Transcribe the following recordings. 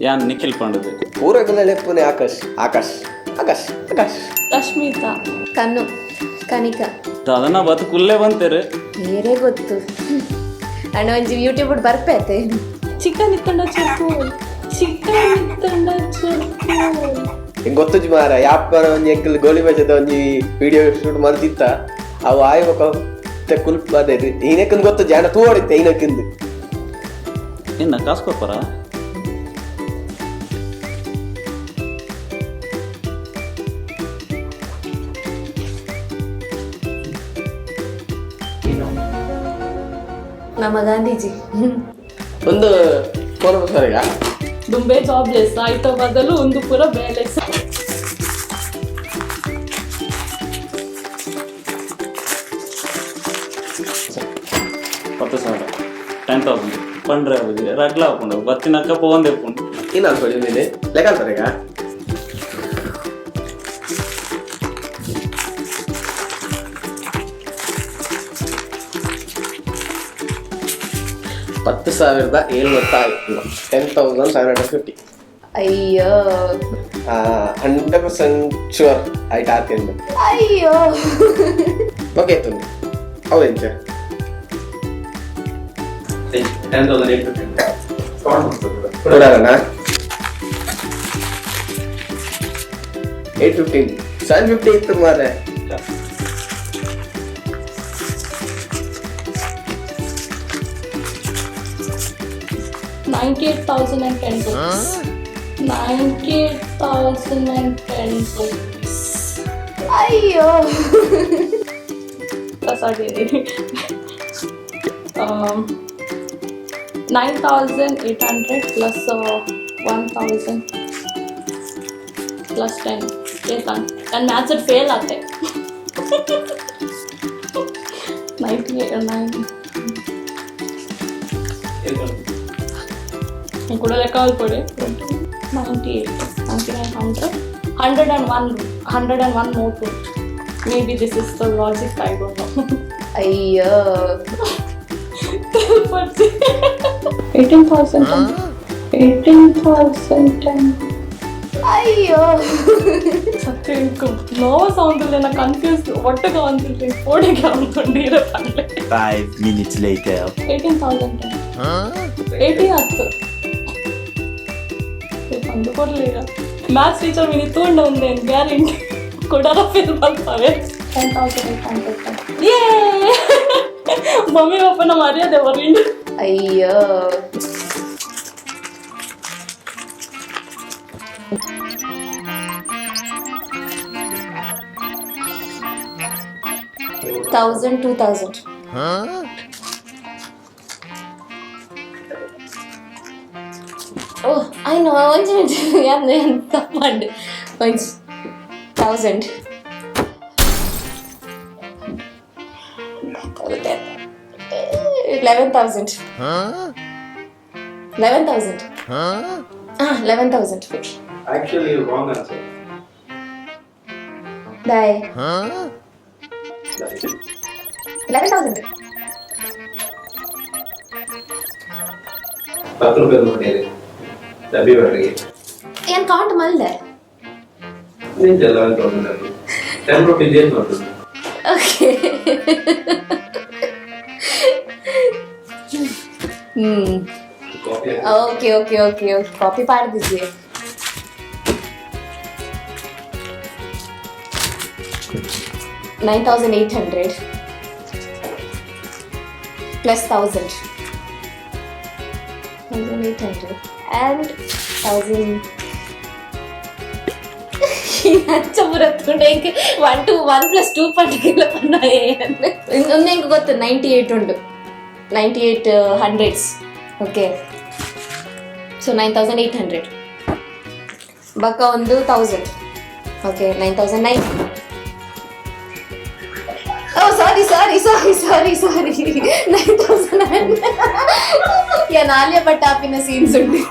ಯಾನ್ ನಿಖಿಲ್ ಪಂಡದು ಪೂರಗಲ ಲೆಪ್ಪುನೆ ಆಕಾಶ್ ಆಕಾಶ್ ಆಕಾಶ್ ಆಕಾಶ್ ರಶ್ಮಿತಾ ಕನ್ನು ಕನಿಕಾ ಅದನ್ನ ಬತ್ತು ಕುಲ್ಲೇ ಬಂತೇರು ಬೇರೆ ಗೊತ್ತು ಅಣ್ಣ ಒಂಜಿ ಯೂಟ್ಯೂಬ್ ಬರ್ಪೈತೆ ಚಿಕನ್ ಇತ್ತಂಡ ಚುರ್ಕು ಚಿಕನ್ ಇತ್ತಂಡ ಚುರ್ಕು ಹಿಂಗೆ ಗೊತ್ತು ಮಾರ ಯಾಪನ ಒಂಜಿ ಎಂಕಲ್ ಗೋಲಿ ಬಜದ ಒಂಜಿ ವಿಡಿಯೋ ಶೂಟ್ ಮಾಡ್ತಿತ್ತ ಅವು ಆಯ್ಬೇಕು ಕುಲ್ಪ್ ಅದೇ ಈನಕ್ಕಂದು ಗೊತ್ತು ಜಾಣ ತೂ ಹೊಡಿತ್ತೆ ಈನಕ್ಕಿಂದು ಇನ್ನ ಕಾಸು ಕೊಡ್ತಾರ ನಮ್ಮ ಗಾಂಧೀಜಿ ಒಂದು ಫೋನ್ ಸರ್ ಈಗ ದುಂಬೆ ಜಾಬ್ಲೆಸ್ ಆಯ್ತ ಬದಲು ಒಂದು ಪೂರ ಬೇಲೆಸ್ ಪತ್ತು ಸಾವಿರ 10,000 ಪಂಡ್ರೆ ಆಗುದಿಲ್ಲ ರಗ್ಲ ಹಾಕೊಂಡು ಬತ್ತಿನಕ್ಕ ಪೋಂದೆ ಹಾಕೊಂಡು ಇನ್ನು ಅನ್ಕೊಳ್ಳಿ ಮೇಲೆ ಲೆಕ್ಕ ಅಂತಾರೆ ಈಗ $10,750 ಅಯ್ಯೋ 100% ಶೂರ್ ಆಯ್ತು ಆರ್ತಿಂದು ಅಯ್ಯೋ ಓಕೆ ತುಂಬ ಅವೇಂಚ 10,850 ಕೊಡೋಣ 815 750 ಇತ್ತು ಮಾರೆ $98,010 ಅಯ್ಯೋ sorry 9,800 plus 1,000 plus 10 ये था and maths it fail आते 98 ಕೂಡ ಲೆಕ್ಕ ಪಡೆ 98 9900 101 more to maybe this is the logic I don't know ಅಯ್ಯೋ 18,010 ಅಯ್ಯೋ ಸತ್ಯ ನೋವು ಸೌಂಡ್ ಇಲ್ಲ ನಾ ಕನ್ಫ್ಯೂಸ್ ಒಟ್ಟಿಗೆ ಅಂತಿರ್ತೀನಿ ಫೋಡಿಗೆ ಅಂದ್ಕೊಂಡಿರೋ 5 minutes later 18,010 80 ಹತ್ತು ಒಂದು ಕೊಡ್ಲಿಲ್ಲ ಮ್ಯಾಥ್ಸ್ ಟೀಚರ್ ಮಿನಿ ತಗೊಂಡು ಒಂದೇನು ಗ್ಯಾರಂಟಿ ಕೊಡೋರ ಫೇಲ್ ಮಾಡ್ತಾರೆ 10,800 ಏ ಮಮ್ಮಿ ಪಪ್ಪನ ಮರ್ಯಾದೆ ಹೊರಗಿಂದ ಅಯ್ಯೋ $1,000 $2,000 Oh, I know. I want you to fund. 1,000. 11,000. 11,000. 11,000. Actually, wrong answer. Bye. 11,000. 10 ರೂಪಾಯಿ ಕೊಟ್ಟಿರಿ ಡಬ್ಬಿ ಬಾಟಿಗೆ ಏನು ಕೌಂಟ್ ಮಲ್ದೆ ನೀನು 11,000 10 ರೂಪಾಯಿ ಏನು ಮಾಡ್ತೀವಿ okay okay okay okay okay copy पार दीजिए $9,800 plus 1,000 1,800 and 1,000 अच्छा पूरा तुंडे 1 to 1 plus 2 particular पन्ना है उन्हें इंको गोत्तु 98 उंडु 98 hundreds okay so 9,800 baka ondu 1,000 okay 9,900 oh sorry 9,900 ya Alia Bhatt apina scenes undi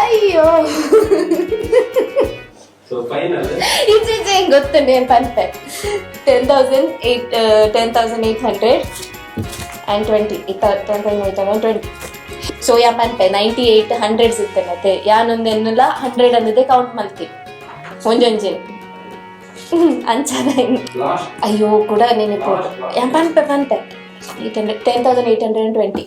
ayyo so final it's ಗೊತ್ತು ನೇಮ್ ಪಂತೆ 10,800 ಆ್ಯಂಡ್ 20 20 ಸೊ ಯಾ ಪನ್ಪೆ 98 100s ಇತ್ತೆ ಮತ್ತೆ ಯಾನೊಂದೆನ್ನುಲ 100 ಅನ್ನದೇ ಕೌಂಟ್ ಮಲ್ತಿ ಒಂಜೊಂಜೆ ಅಂಚಾನ ಅಯ್ಯೋ ಕೂಡ ನೆನಪು ಯಾ ಪನ್ಪೆ 10,820